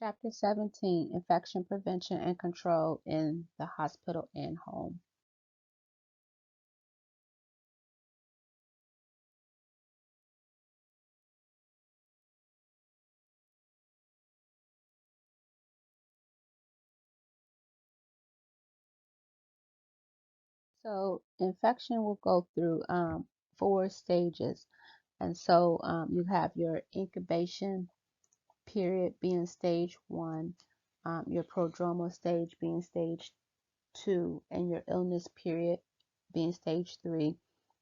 Chapter 17: Infection Prevention and Control in the Hospital and Home. So, infection will go through four stages. And so, you have your incubation period being stage one, your prodromal stage being stage two, and your illness period being stage three,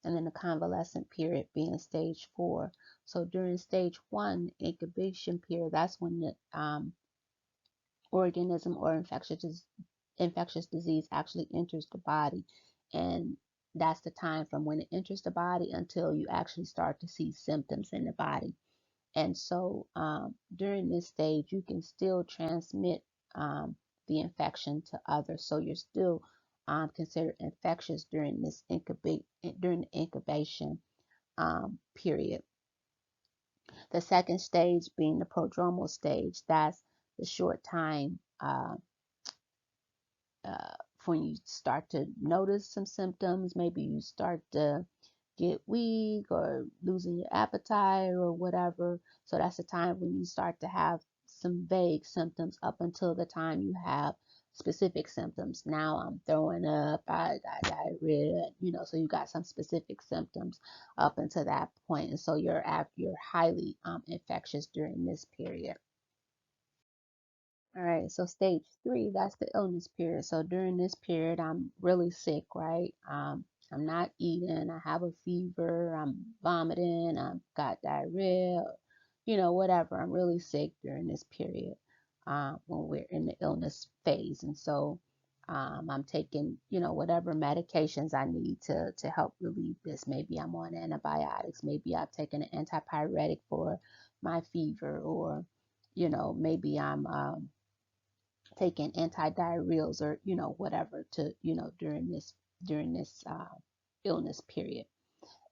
and then the convalescent period being stage four. So during stage one, incubation period, that's when the organism or infectious disease actually enters the body. And that's the time from when it enters the body until you actually start to see symptoms in the body. And so during this stage, you can still transmit the infection to others. So you're still considered infectious during during the incubation period. The second stage being the prodromal stage. That's the short time when you start to notice some symptoms. Maybe you start to get weak or losing your appetite or whatever. So that's the time when you start to have some vague symptoms up until the time you have specific symptoms. Now I'm throwing up, I got diarrhea, so you got some specific symptoms up until that point. And so you're highly infectious during this period. All right, so stage three, that's the illness period. So during this period, I'm really sick, right? I'm not eating, I have a fever, I'm vomiting, I've got diarrhea, whatever. I'm really sick during this period when we're in the illness phase. And so I'm taking, whatever medications I need to help relieve this. Maybe I'm on antibiotics, maybe I've taken an antipyretic for my fever, or, maybe I'm taking antidiarrheals or whatever to during this illness period.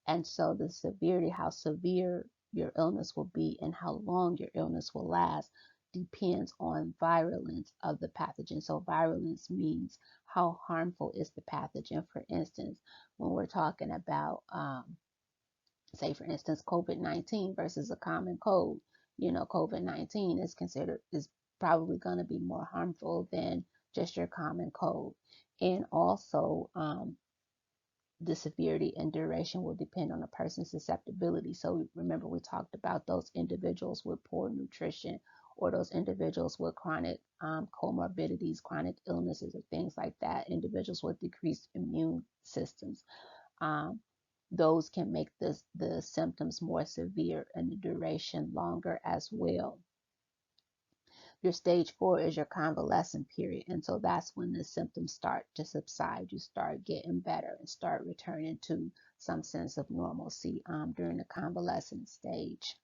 And so the severity, how severe your illness will be and how long your illness will last, depends on virulence of the pathogen. So virulence means how harmful is the pathogen. For instance, when we're talking about say for instance COVID-19 versus a common cold, COVID-19 is probably going to be more harmful than just your common cold. And also the severity and duration will depend on a person's susceptibility. So remember, we talked about those individuals with poor nutrition, or those individuals with chronic comorbidities, chronic illnesses, or things like that, individuals with decreased immune systems. um, those can make the symptoms more severe and the duration longer as well. Your stage four is your convalescent period. And so that's when the symptoms start to subside. You start getting better and start returning to some sense of normalcy during the convalescent stage.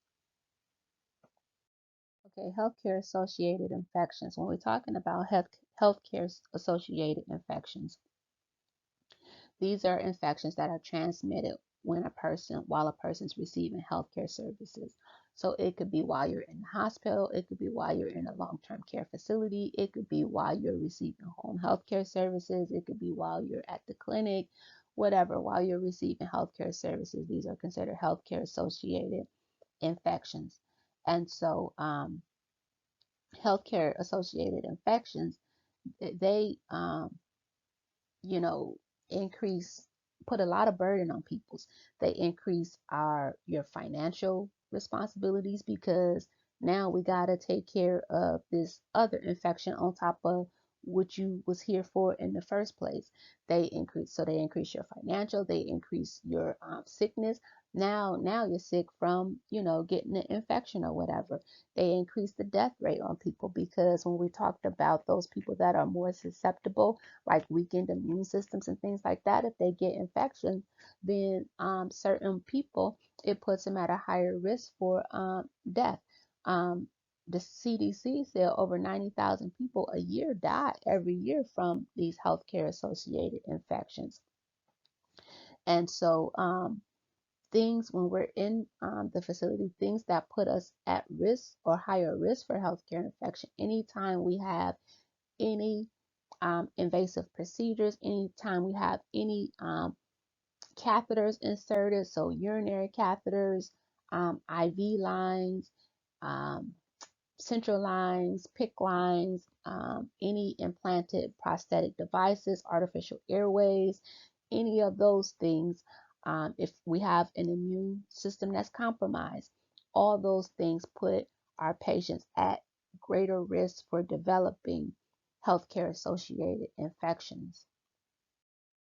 Okay, healthcare associated infections. When we're talking about healthcare associated infections, these are infections that are transmitted while a person's receiving healthcare services. So it could be while you're in the hospital, it could be while you're in a long-term care facility, it could be while you're receiving home healthcare services, it could be while you're at the clinic, whatever, while you're receiving healthcare services. These are considered healthcare associated infections. And so healthcare associated infections, they you know, increase, put a lot of burden on people's. They increase your financial responsibilities, because now we got to take care of this other infection on top of what you was here for in the first place. They increase your financial, they increase your sickness. Now you're sick from, getting the infection or whatever. They increase the death rate on people, because when we talked about those people that are more susceptible, like weakened immune systems and things like that, if they get infections, then certain people, it puts them at a higher risk for death. Um, the CDC said over 90,000 people a year die every year from these healthcare associated infections. And so things when we're in the facility, things that put us at risk or higher risk for healthcare infection. Anytime we have any invasive procedures, anytime we have any catheters inserted, so urinary catheters, IV lines, um, central lines, PIC lines, any implanted prosthetic devices, artificial airways, any of those things. If we have an immune system that's compromised, all those things put our patients at greater risk for developing healthcare associated infections.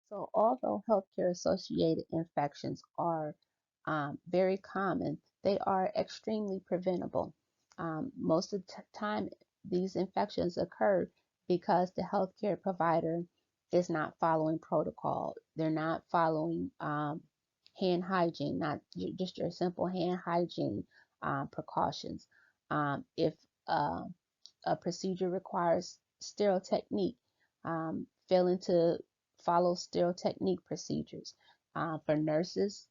So, although healthcare associated infections are very common, they are extremely preventable. Most of the time, these infections occur because the healthcare provider is not following protocol. They're not following hand hygiene, not just your simple hand hygiene precautions. If a procedure requires sterile technique, failing to follow sterile technique procedures. For nurses,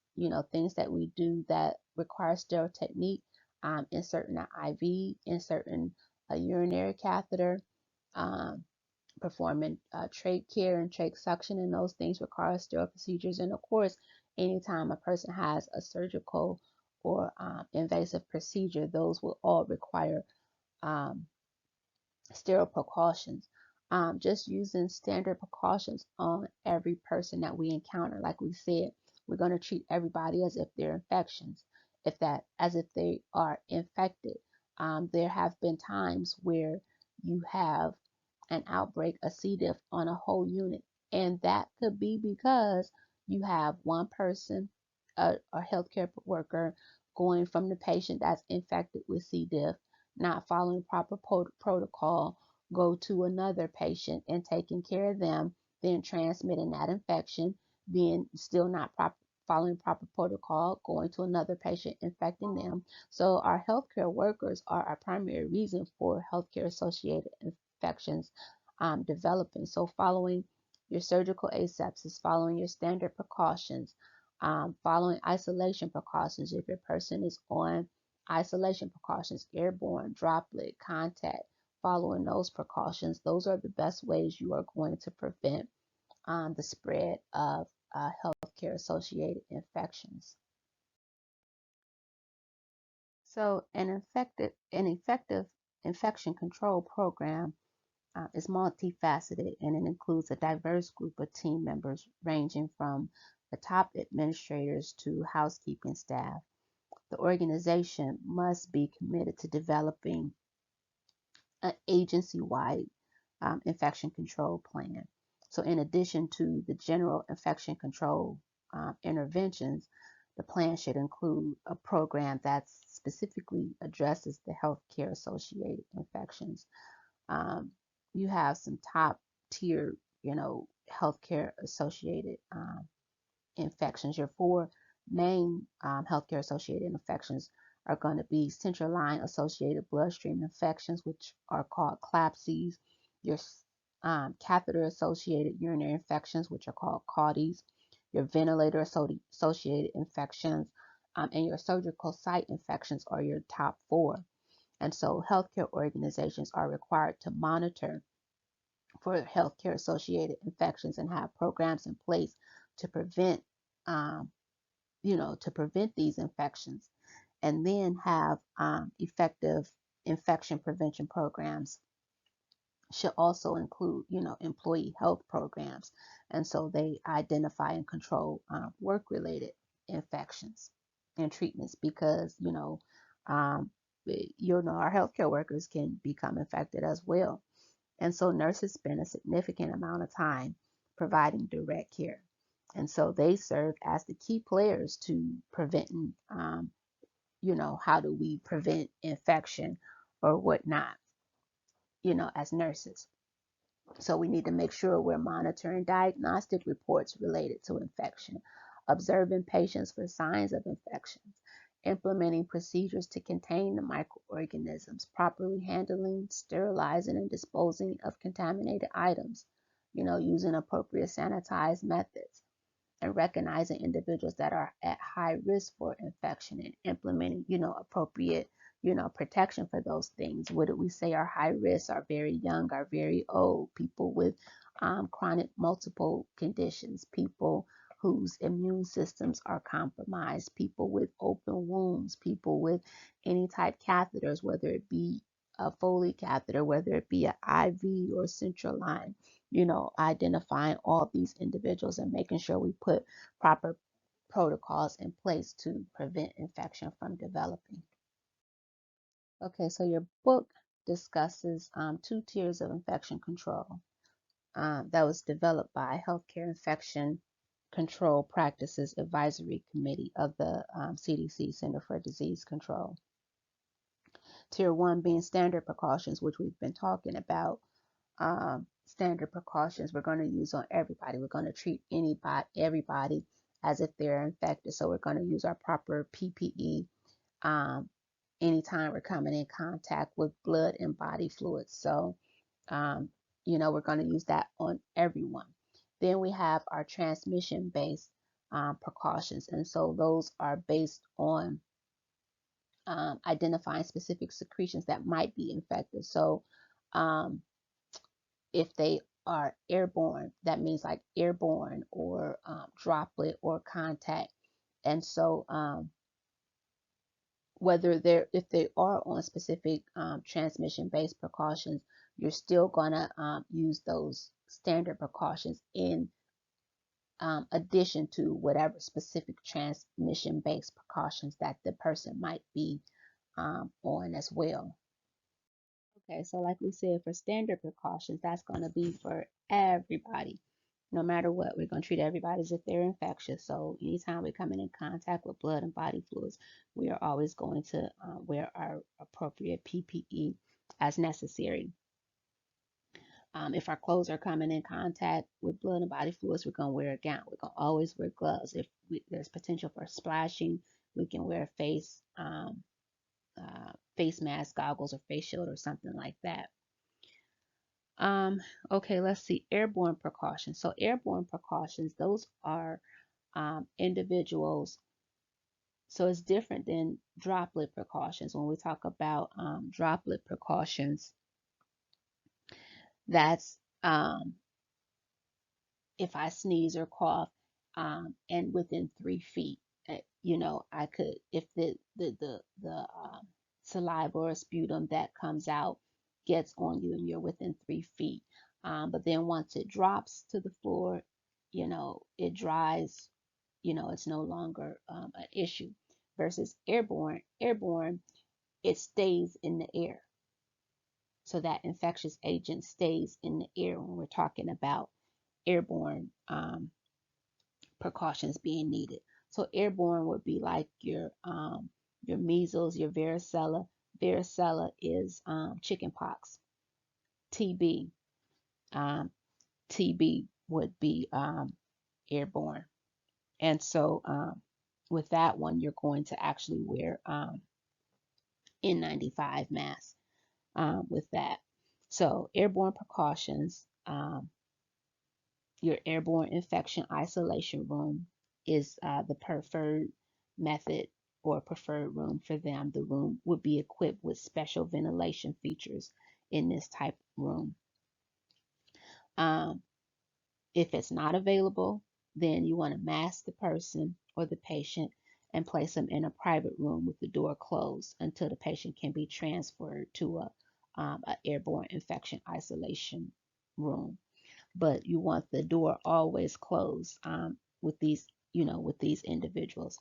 things that we do that require sterile technique, inserting an IV, inserting a urinary catheter, um, performing trach care and trach suction, and those things require sterile procedures. And of course, anytime a person has a surgical or invasive procedure, those will all require um, sterile precautions. Just using standard precautions on every person that we encounter. Like we said, we're going to treat everybody as if they're infections, as if they are infected. There have been times where you have an outbreak of C. diff on a whole unit, and that could be because you have one person, a healthcare worker, going from the patient that's infected with C. diff, not following proper protocol, go to another patient and taking care of them, then transmitting that infection, then still not following proper protocol, going to another patient, infecting them. So our healthcare workers are our primary reason for healthcare associated infections developing. So following your surgical asepsis, following your standard precautions, following isolation precautions. If your person is on isolation precautions, airborne, droplet, contact, following those precautions, those are the best ways you are going to prevent the spread of healthcare associated infections. So an effective infection control program is multifaceted, and it includes a diverse group of team members ranging from the top administrators to housekeeping staff. The organization must be committed to developing an agency-wide infection control plan. So, in addition to the general infection control interventions, the plan should include a program that specifically addresses the healthcare associated infections. Um, you have some top tier, healthcare associated infections. Your four main healthcare associated infections are going to be central line associated bloodstream infections, which are called CLABSIs, your catheter associated urinary infections, which are called CAUTIs, your ventilator associated infections, and your surgical site infections are your top four. And so healthcare organizations are required to monitor for healthcare associated infections and have programs in place to prevent um, to prevent these infections, and then have effective infection prevention programs. Should also include, employee health programs, and so they identify and control work-related infections and treatments because um, our healthcare workers can become infected as well, and so nurses spend a significant amount of time providing direct care. And so they serve as the key players to preventing, how do we prevent infection or whatnot, as nurses. So we need to make sure we're monitoring diagnostic reports related to infection, observing patients for signs of infections, implementing procedures to contain the microorganisms, properly handling, sterilizing, and disposing of contaminated items, using appropriate sanitized methods. and recognizing individuals that are at high risk for infection and implementing, appropriate, protection for those things. What do we say are high risk? Are very young, are very old, people with chronic multiple conditions, people whose immune systems are compromised, people with open wounds, people with any type catheters, whether it be a Foley catheter, whether it be an IV or central line, identifying all these individuals and making sure we put proper protocols in place to prevent infection from developing. Okay, so your book discusses two tiers of infection control that was developed by Healthcare Infection Control Practices Advisory Committee of the CDC, Center for Disease Control. Tier 1 being standard precautions, which we've been talking about. Standard precautions we're going to use on everybody. We're going to treat everybody as if they're infected. So we're going to use our proper PPE anytime we're coming in contact with blood and body fluids. So, we're going to use that on everyone. Then we have our transmission-based precautions. And so those are based on identifying specific secretions that might be infected. So, if they are airborne, that means like airborne or droplet or contact. And so if they are on specific transmission-based precautions, you're still going to use those standard precautions in addition to whatever specific transmission-based precautions that the person might be on as well. Okay, so like we said, for standard precautions, that's going to be for everybody. No matter what, we're going to treat everybody as if they're infectious. So anytime we're coming in contact with blood and body fluids, we are always going to wear our appropriate PPE as necessary. If our clothes are coming in contact with blood and body fluids, we're going to wear a gown. We're going to always wear gloves. If there's potential for splashing, we can wear face mask, goggles, or face shield or something like that. Okay, let's see, airborne precautions. So airborne precautions, those are individuals. So it's different than droplet precautions. When we talk about droplet precautions, that's if I sneeze or cough and within 3 feet, I could, if the saliva or sputum that comes out gets on you and you're within 3 feet. But then once it drops to the floor, it dries, it's no longer an issue. Versus airborne, it stays in the air. So that infectious agent stays in the air when we're talking about airborne precautions being needed. So airborne would be like your measles, your varicella. Varicella is chickenpox. TB. TB would be airborne. And so with that one, you're going to actually wear N95 mask with that. So airborne precautions, your airborne infection isolation room is the preferred method or preferred room for them. The room would be equipped with special ventilation features in this type of room. If it's not available, then you want to mask the person or the patient and place them in a private room with the door closed until the patient can be transferred to a airborne infection isolation room. But you want the door always closed with these individuals.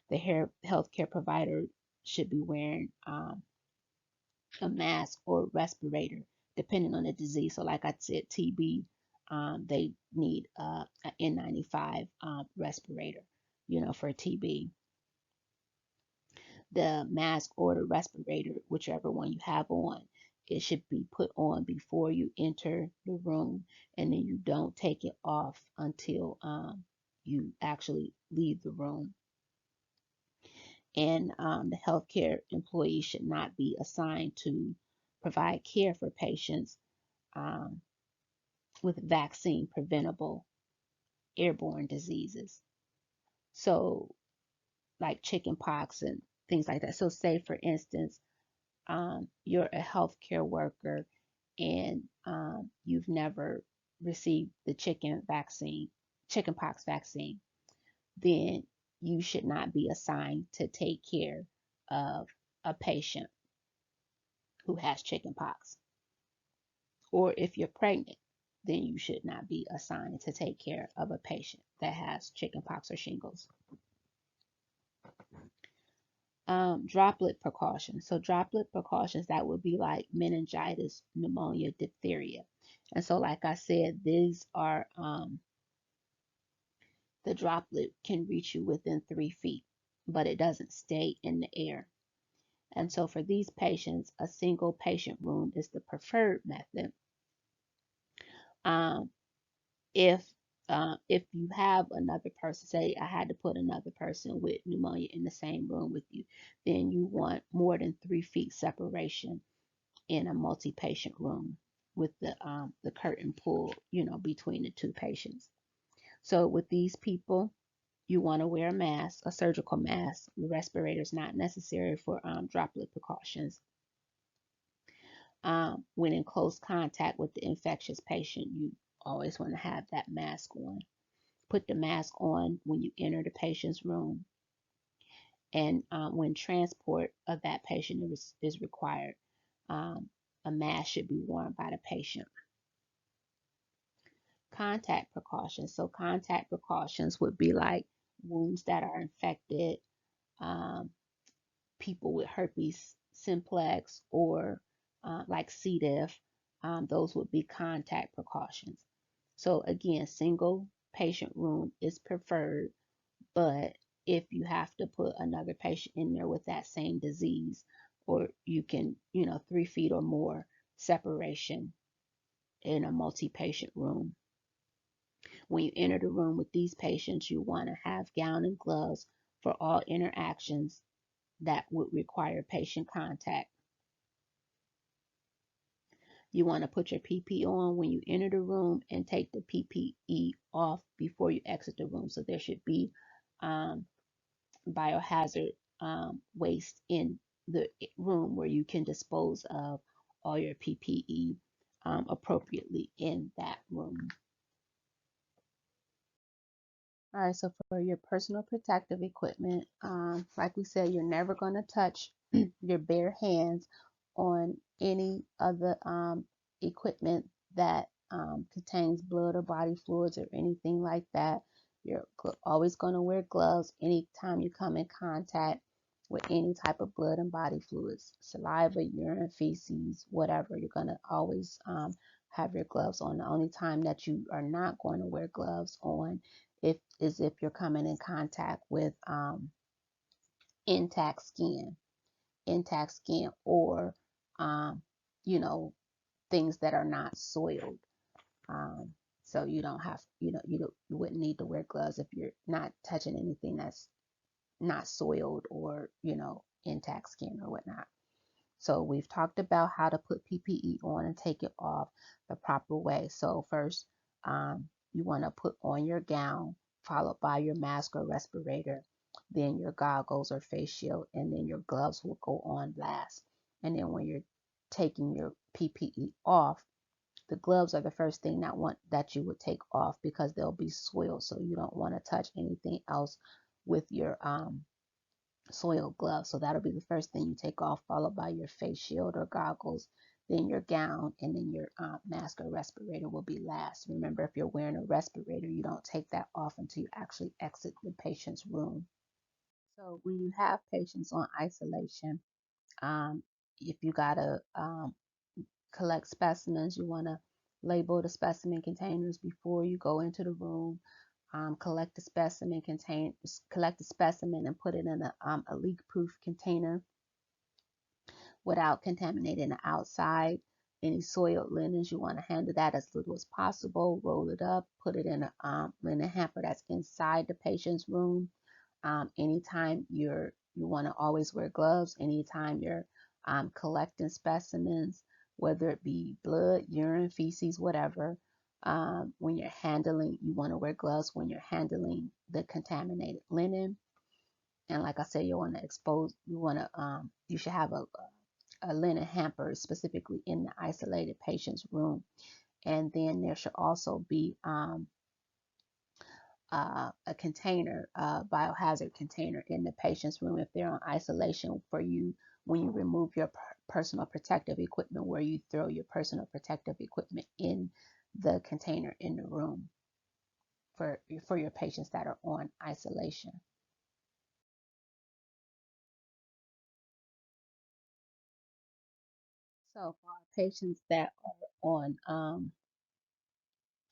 The healthcare provider should be wearing a mask or respirator, depending on the disease. So like I said, TB, they need an N95 respirator, for TB. The mask or the respirator, whichever one you have on, it should be put on before you enter the room, and then you don't take it off until you actually leave the room. And the healthcare employee should not be assigned to provide care for patients with vaccine preventable airborne diseases. So like chicken pox and things like that. So say for instance, you're a healthcare worker and you've never received the chicken pox vaccine, then you should not be assigned to take care of a patient who has chicken pox. Or if you're pregnant, then you should not be assigned to take care of a patient that has chicken pox or shingles. Droplet precautions. So droplet precautions, that would be like meningitis, pneumonia, diphtheria. And so like I said, these are the droplet can reach you within 3 feet, but it doesn't stay in the air. And so for these patients, a single patient room is the preferred method. Um, if you have another person, say I had to put another person with pneumonia in the same room with you, then you want more than 3 feet separation in a multi-patient room with the curtain pulled, between the two patients. So with these people, you want to wear a mask, a surgical mask. The respirator is not necessary for droplet precautions. When in close contact with the infectious patient, you always want to have that mask on. Put the mask on when you enter the patient's room, and when transport of that patient is required, a mask should be worn by the patient. Contact precautions. So contact precautions would be like wounds that are infected, um, people with herpes simplex, or like C. diff. Those would be contact precautions. So again, single patient room is preferred, but if you have to put another patient in there with that same disease, or you can, 3 feet or more separation in a multi-patient room. When you enter the room with these patients, you want to have gown and gloves for all interactions that would require patient contact. You want to put your PPE on when you enter the room and take the PPE off before you exit the room. So there should be um, biohazard waste in the room where you can dispose of all your PPE appropriately in that room. All right, so for your personal protective equipment, like we said, you're never going to touch your bare hands on any of the equipment that contains blood or body fluids or anything like that. You're always going to wear gloves anytime you come in contact with any type of blood and body fluids, saliva, urine, feces, whatever. You're going to always have your gloves on. The only time that you are not going to wear gloves on if you're coming in contact with intact skin, or um, you know things that are not soiled. Um, so you don't have, you wouldn't need to wear gloves if you're not touching anything that's not soiled, or intact skin or whatnot. So we've talked about how to put PPE on and take it off the proper way. So first, you want to put on your gown, followed by your mask or respirator, then your goggles or face shield, and then your gloves will go on last. And then when you're taking your PPE off, the gloves are the first thing that you would take off, because they'll be soiled. So you don't want to touch anything else with your soiled gloves. So that'll be the first thing you take off, followed by your face shield or goggles, then your gown, and then your mask or respirator will be last. Remember, if you're wearing a respirator, you don't take that off until you actually exit the patient's room. So when you have patients on isolation, um, if you gotta collect specimens, you want to label the specimen containers before you go into the room. Collect the specimen and put it in a leak-proof container without contaminating the outside. Any soiled linens, you want to handle that as little as possible. Roll it up, put it in a linen hamper that's inside the patient's room. Anytime you want to always wear gloves. Anytime you're collecting specimens, whether it be blood, urine, feces, whatever, When you're handling, you want to wear gloves when you're handling the contaminated linen. And like I said, you want to you should have a linen hamper specifically in the isolated patient's room. And then there should also be a container, a biohazard container in the patient's room if they're on isolation for you when you remove your personal protective equipment, where you throw your personal protective equipment in the container in the room for your patients that are on isolation. So for our patients that are on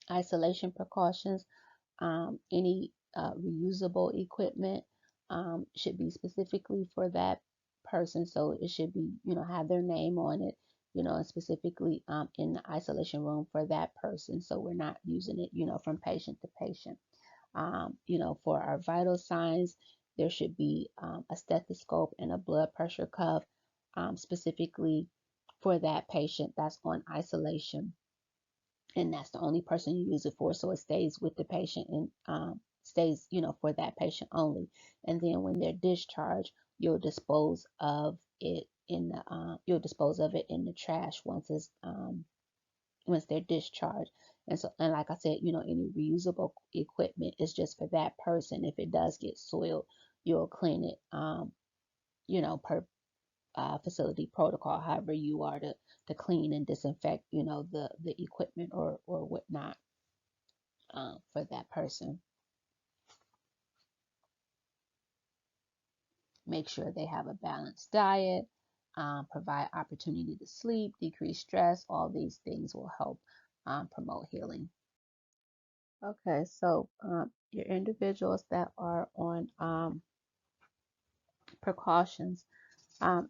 isolation precautions, any reusable equipment should be specifically for that person. So it should be, have their name on it, and specifically in the isolation room for that person. So we're not using it, from patient to patient. For our vital signs, there should be a stethoscope and a blood pressure cuff specifically for that patient that's on isolation, and that's the only person you use it for, so it stays with the patient and stays, for that patient only. And then when they're discharged, you'll dispose of it in the trash once they're discharged. And like I said, any reusable equipment is just for that person. If it does get soiled, you'll clean it, per facility protocol, however you are to clean and disinfect, the equipment or whatnot for that person. Make sure they have a balanced diet, provide opportunity to sleep, decrease stress. All these things will help promote healing. Okay, so your individuals that are on precautions,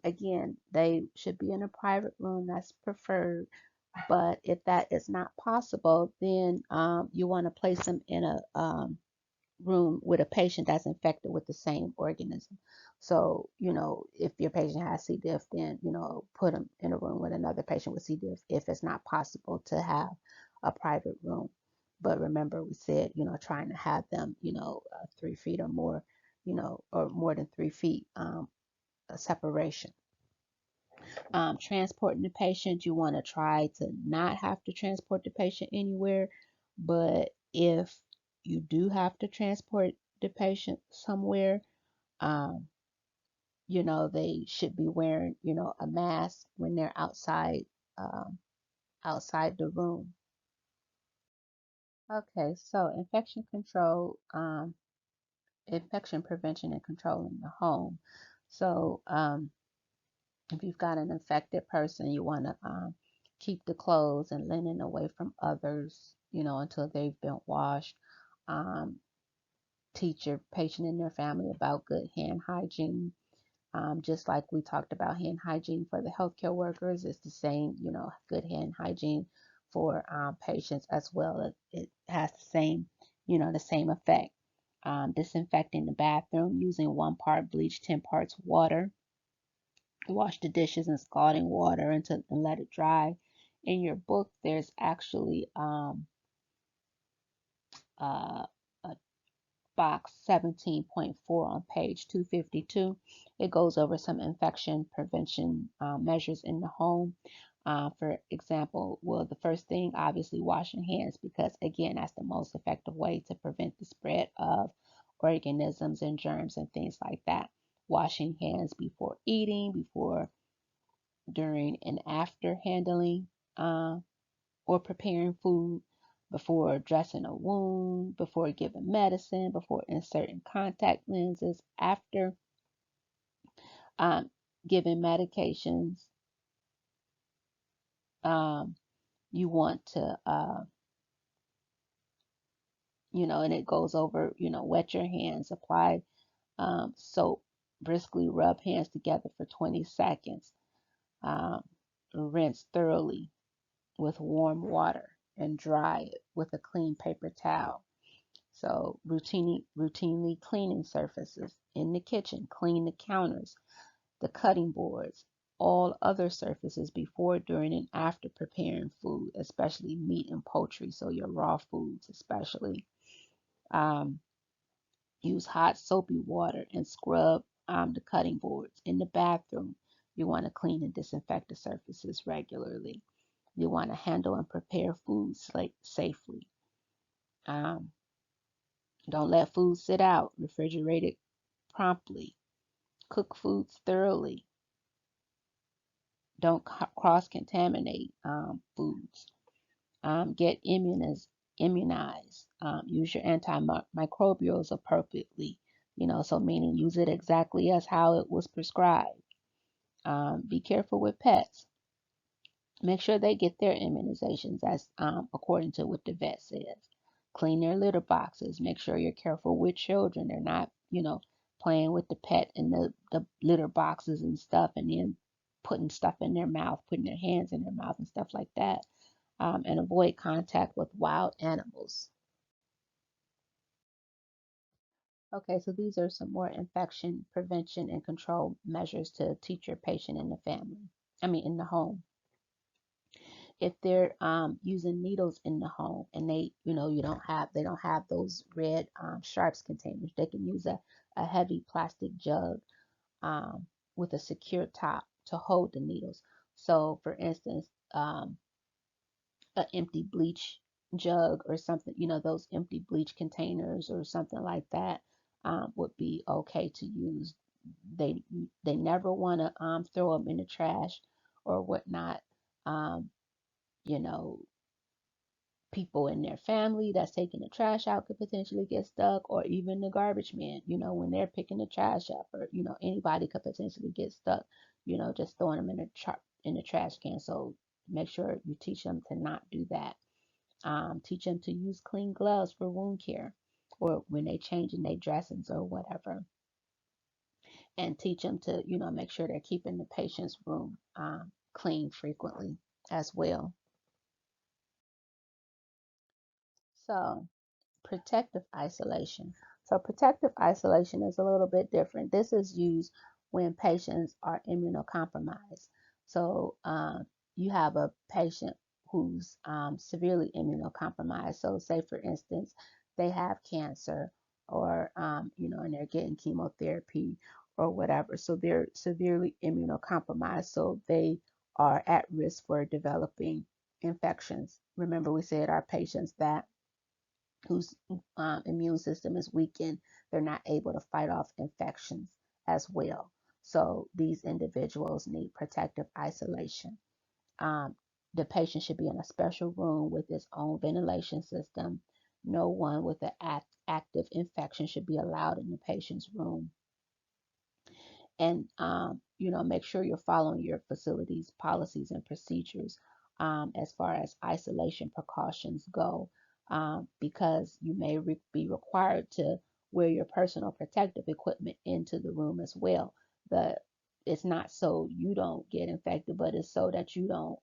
again, they should be in a private room. That's preferred. But if that is not possible, then you want to place them in a room with a patient that's infected with the same organism. So, if your patient has C. diff, then, put them in a room with another patient with C. diff if it's not possible to have a private room. But remember, we said, trying to have them, 3 feet or more, or more than 3 feet separation. Transporting the patient, you want to try to not have to transport the patient anywhere. But if you do have to transport the patient somewhere, um, they should be wearing, a mask when they're um, outside the room. Okay, so infection prevention and control in the home. So, if you've got an infected person, you want to keep the clothes and linen away from others, until they've been washed. Um, Teach your patient and their family about good hand hygiene. Just like we talked about hand hygiene for the healthcare workers, it's the same, good hand hygiene for patients as well. It has the same effect. Disinfecting the bathroom using 1 part bleach, 10 parts water. Wash the dishes in scalding water and let it dry. In your book, there's actually uh, a box 17.4 on page 252. It goes over some infection prevention measures in the home. For example, well, the first thing, obviously, washing hands, because again, that's the most effective way to prevent the spread of organisms and germs and things like that. Washing hands before eating, before, during, and after handling or preparing food, before dressing a wound, before giving medicine, before inserting contact lenses, after um, giving medications. You want to, and it goes over, wet your hands, apply soap, briskly rub hands together for 20 seconds, um, rinse thoroughly with warm water and dry it with a clean paper towel. So routinely cleaning surfaces in the kitchen, clean the counters, the cutting boards, all other surfaces before, during, and after preparing food, especially meat and poultry, so your raw foods especially. Um, Use hot soapy water and scrub the cutting boards. In the bathroom, you want to clean and disinfect the surfaces regularly. You want to handle and prepare foods safely. Um, don't let food sit out. Refrigerate it promptly. Cook foods thoroughly. Don't cross-contaminate foods. Get immunized. Use your antimicrobials appropriately. So meaning use it exactly as how it was prescribed. Be careful with pets. Make sure they get their immunizations as according to what the vet says. Clean their litter boxes. Make sure you're careful with children. They're not, playing with the pet and the litter boxes and stuff, and then putting stuff in their mouth, putting their hands in their mouth and stuff like that. And avoid contact with wild animals. Okay, so these are some more infection prevention and control measures to teach your patient in the family. I mean, in the home. If they're using needles in the home and they don't have those red sharps containers, they can use a heavy plastic jug um, with a secure top to hold the needles. So, for instance, an empty bleach jug or something, those empty bleach containers or something like that would be okay to use. They they never want to throw them in the trash or whatnot. Um, you know, People in their family that's taking the trash out could potentially get stuck, or even the garbage man, when they're picking the trash up, or anybody could potentially get stuck, just throwing them in the trash can. So make sure you teach them to not do that. Teach them to use clean gloves for wound care or when they changing their dressings or whatever. And teach them to, make sure they're keeping the patient's room clean frequently as well. So, protective isolation. So, protective isolation is a little bit different. This is used when patients are immunocompromised. So, you have a patient who's severely immunocompromised. So, say for instance, they have cancer, or and they're getting chemotherapy or whatever. So they're severely immunocompromised. So they are at risk for developing infections. Remember, we said our patients that whose immune system is weakened, they're not able to fight off infections as well. So these individuals need protective isolation. Um, the patient should be in a special room with its own ventilation system. No one with an active infection should be allowed in the patient's room. And make sure you're following your facility's policies and procedures as far as isolation precautions go, because you may be required to wear your personal protective equipment into the room as well. The It's not so you don't get infected, but it's so that you don't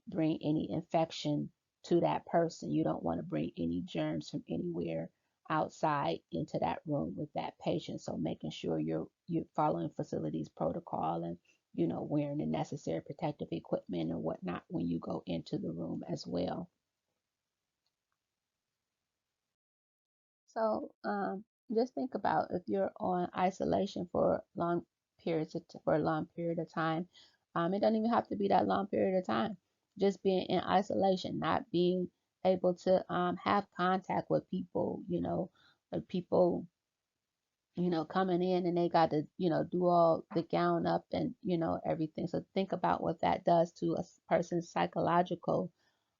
bring any infection to that person. You don't want to bring any germs from anywhere outside into that room with that patient. So making sure you're following facilities protocol and wearing the necessary protective equipment and whatnot when you go into the room as well. So just think about if you're on isolation for for a long period of time. It doesn't even have to be that long period of time. Just being in isolation, not being able to have contact with people, like people, coming in and they got to, do all the gown up and everything. So think about what that does to a person's psychological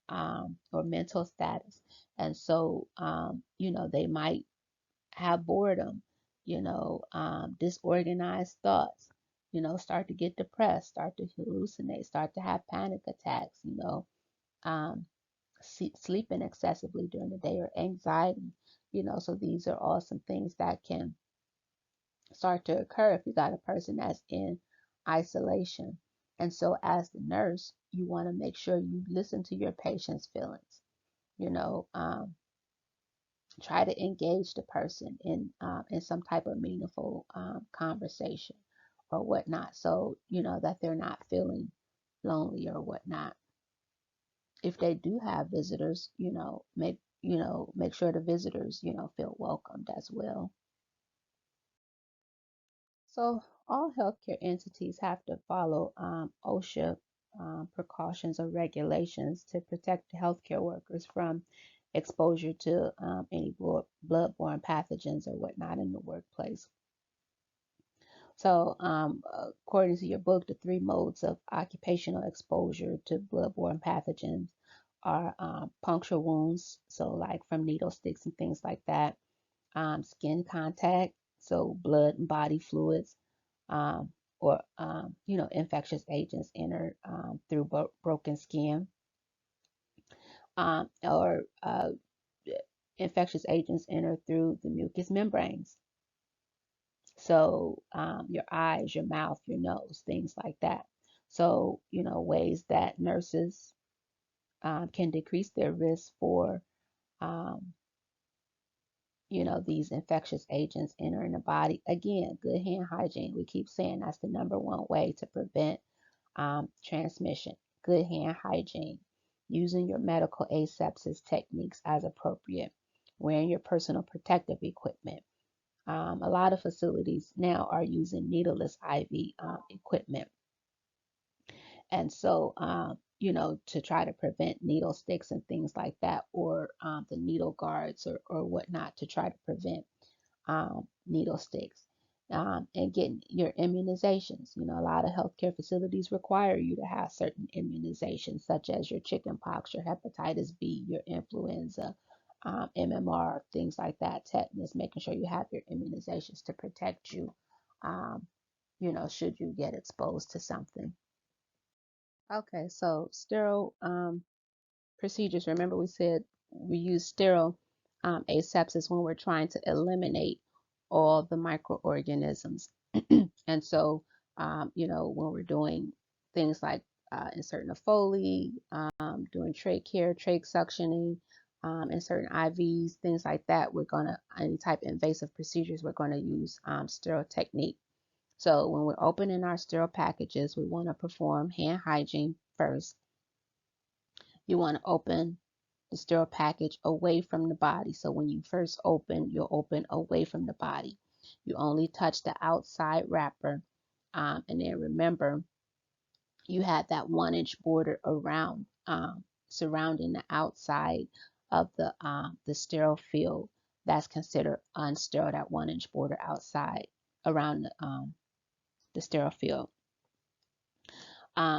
or mental status. And so, they might have boredom, disorganized thoughts, start to get depressed, start to hallucinate, start to have panic attacks, um, sleeping excessively during the day or anxiety, so these are all some things that can start to occur if you got a person that's in isolation. And so, as the nurse, you want to make sure you listen to your patient's feelings, you know, um, try to engage the person in some type of meaningful conversation, or whatnot, so that they're not feeling lonely or whatnot. If they do have visitors, make sure the visitors, feel welcomed as well. So all healthcare entities have to follow OSHA precautions or regulations to protect the healthcare workers from exposure to any bloodborne pathogens or whatnot in the workplace. So, according to your book, the three modes of occupational exposure to bloodborne pathogens are puncture wounds, so like from needle sticks and things like that, skin contact, so blood and body fluids, um, or infectious agents enter through broken skin, or infectious agents enter through the mucous membranes. So your eyes, your mouth, your nose, things like that. So ways that nurses can decrease their risk for um, these infectious agents entering the body. Again, good hand hygiene. We keep saying that's the number one way to prevent transmission. Good hand hygiene. Using your medical asepsis techniques as appropriate. Wearing your personal protective equipment. A lot of facilities now are using needleless IV equipment. And so, to try to prevent needle sticks and things like that, or the needle guards or whatnot to try to prevent needle sticks. And getting your immunizations. A lot of healthcare facilities require you to have certain immunizations, such as your chickenpox, your hepatitis B, your influenza, MMR, things like that, tetanus, making sure you have your immunizations to protect you, um, should you get exposed to something. Okay, so sterile procedures. Remember, we said we use sterile asepsis when we're trying to eliminate all the microorganisms. And so, when we're doing things like inserting a Foley, doing trach care, trach suctioning, inserting IVs, things like that, any type of invasive procedures, we're going to use sterile technique. So when we're opening our sterile packages, we want to perform hand hygiene first. You want to open the sterile package away from the body. So when you first open, you'll open away from the body. You only touch the outside wrapper. And then remember, you had that 1 inch border around, surrounding the outside of the sterile field. That's considered unsterile, that 1 inch border outside around the sterile field.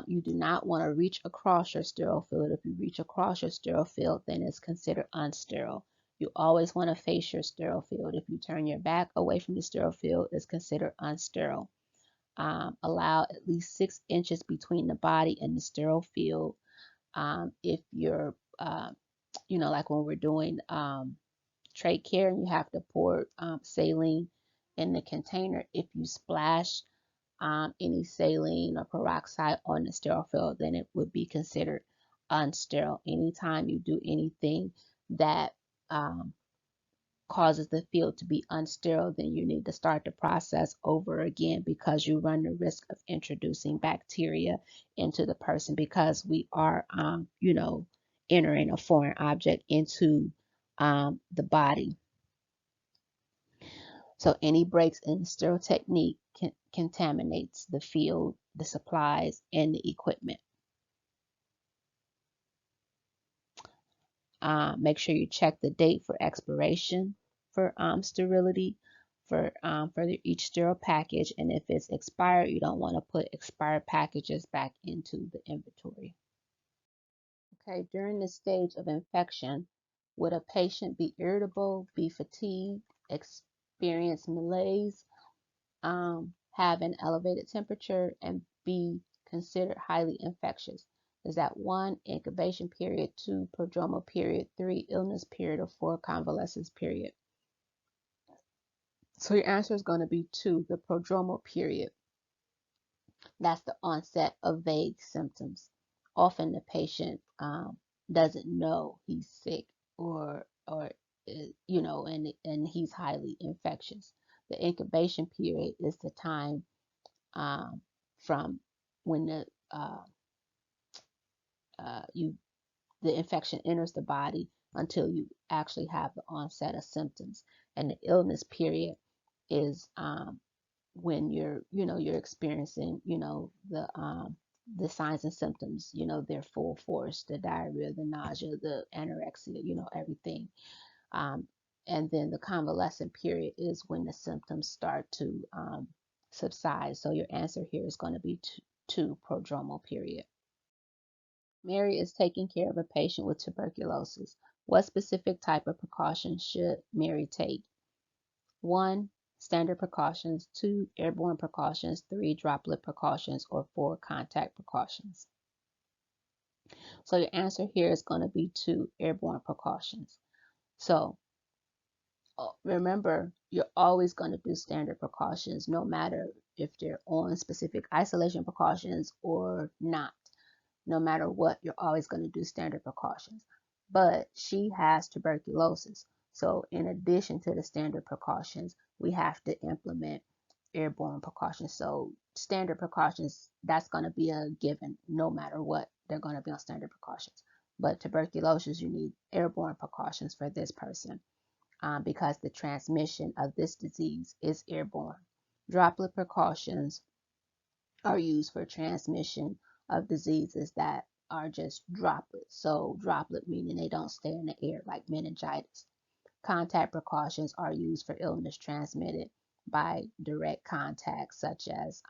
You do not want to reach across your sterile field. If you reach across your sterile field, then it's considered unsterile. You always want to face your sterile field. If you turn your back away from the sterile field, it's considered unsterile. Allow at least 6 inches between the body and the sterile field. If you're, like when we're doing trach care and you have to pour saline in the container, if you splash any saline or peroxide on the sterile field, then it would be considered unsterile. Anytime you do anything that causes the field to be unsterile, then you need to start the process over again, because you run the risk of introducing bacteria into the person, because we are, entering a foreign object into the body. So any breaks in the sterile technique contaminates the field, the supplies, and the equipment. Make sure you check the date for expiration for sterility for each sterile package, and if it's expired, you don't want to put expired packages back into the inventory. Okay, during this stage of infection, would a patient be irritable, be fatigued, experience malaise, have an elevated temperature, and be considered highly infectious? Is that 1, incubation period, 2, prodromal period, 3, illness period, or 4, convalescence period? So your answer is going to be 2, the prodromal period. That's the onset of vague symptoms. Often the patient doesn't know he's sick, or and he's highly infectious. The incubation period is the time from when the infection enters the body until you actually have the onset of symptoms. And the illness period is when you're experiencing, the signs and symptoms, they're full force, the diarrhea, the nausea, the anorexia, everything. Um, and then the convalescent period is when the symptoms start to subside. So your answer here is going to be two, prodromal period. Mary is taking care of a patient with tuberculosis. What specific type of precautions should Mary take? 1. Standard precautions. 2. Airborne precautions. 3. Droplet precautions. Or 4. Contact precautions. So your answer here is going to be 2. Airborne precautions. So remember, you're always going to do standard precautions no matter if they're on specific isolation precautions or not. No matter what, you're always going to do standard precautions. But she has tuberculosis. So in addition to the standard precautions, we have to implement airborne precautions. So standard precautions, that's going to be a given no matter what. They're going to be on standard precautions. But tuberculosis, you need airborne precautions for this person because the transmission of this disease is airborne. Droplet precautions are used for transmission of diseases that are just droplets. So droplet meaning they don't stay in the air, like meningitis. Contact precautions are used for illness transmitted by direct contact, such as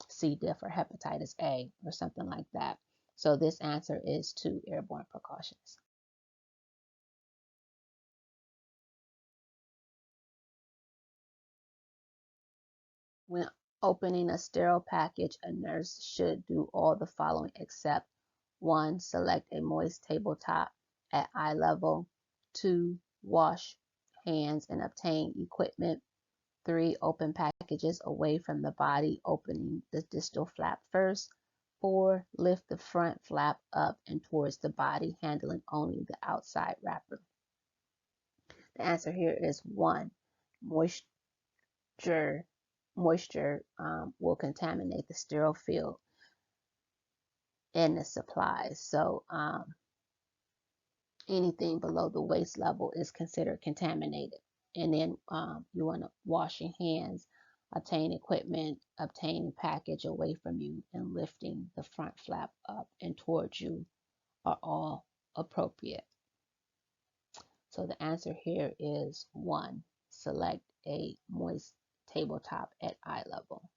C. diff or hepatitis A or something like that. So this answer is 2. Airborne precautions. When opening a sterile package, a nurse should do all the following except: 1. Select a moist tabletop at eye level. 2. Wash hands and obtain equipment. 3. Open packages away from the body, opening the distal flap first. 4. Lift the front flap up and towards the body, handling only the outside wrapper. The answer here is 1. Moisture moisture will contaminate the sterile field and the supplies. So anything below the waist level is considered contaminated. And then you want to wash your hands, obtain equipment, obtain package away from you, and lifting the front flap up and towards you are all appropriate. So the answer here is 1. Select a moist tabletop at eye level.